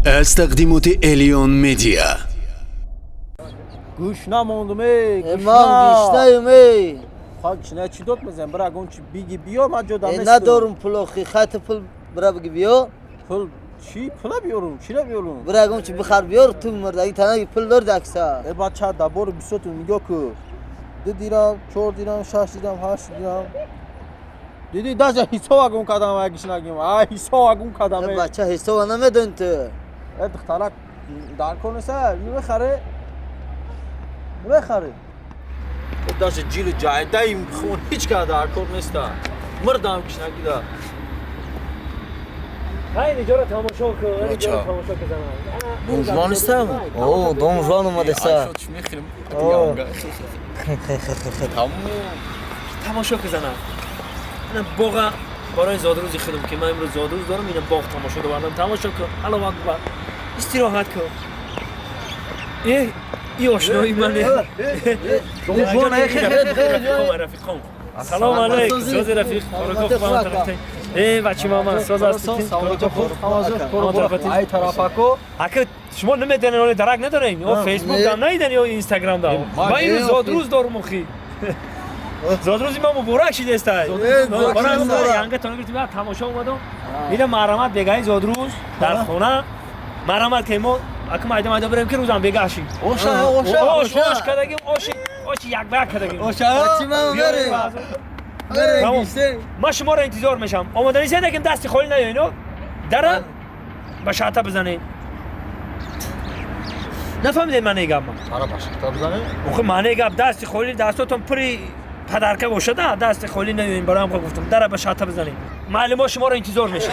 از تقدیمات الیون مدیا. گوش نموندم ای امام گشنه ای خاک نه چی دوت میزنم برای اون چی بیگی بیا من جدا نیستم ندارم پول خط پول برای بگی بیا پول چی پول بیارم چی بیارم برای اون چی بخر بیار تو مرد این تنها پول دار دکسا ای بچه دبور 20 تو نگاه کن 2 دیرم 4 دیرم 6 دیرم 8 دیرم دیدی даже حساب اون کدام اگیش نگیم حساب اون کدام بچه حساب نمیدون تو ای دخترک در کنه سر میخره بخره داشت جیل جایده ایم خون هیچ که در کار نیست مردم کش نگیده های اینجا رو تماشا کن اینجا رو تماشا کن دونجوان نیستم اوه دونجوان اومده سر چی میخیرم تماشا کن من باغ برای زادروزی خودم که من امروز زادروز دارم اینم باغ تماشا دوبارم تماشا کن الله اکبر استراحت کن ای آشنایی منه دونجوان رفیقم سلام علیکم سوز رفیق کارگاه خانم طرفت ای بچه مامان سوز هستید ای طرفکو اگه شما نمیدونین اون درک ندارین او فیسبوک دام ندیدین یا اینستاگرام دام من این زادروز دارم مخی زادروزی ما مبارک شده است برام یانگه تو نگیتی بعد تماشا اومدم میرم مرامت بگای زادروز در خونه مرامت که ما اگه مایده بریم که روزم بگاشی اوش کدگیم اوش یک بار کدگیم چی من بره ما شما را انتظار میشم آماده نیستید که دست خالی نیاینو در با شاته بزنید نفهمیدید معنی گپ من آره باشه تا بزنه اوخه معنی گپ دست خالی دستاتون پری پدرکه باشه دست خالی نیاین برام گفتم در با شاته بزنید معلم شما را انتظار میشم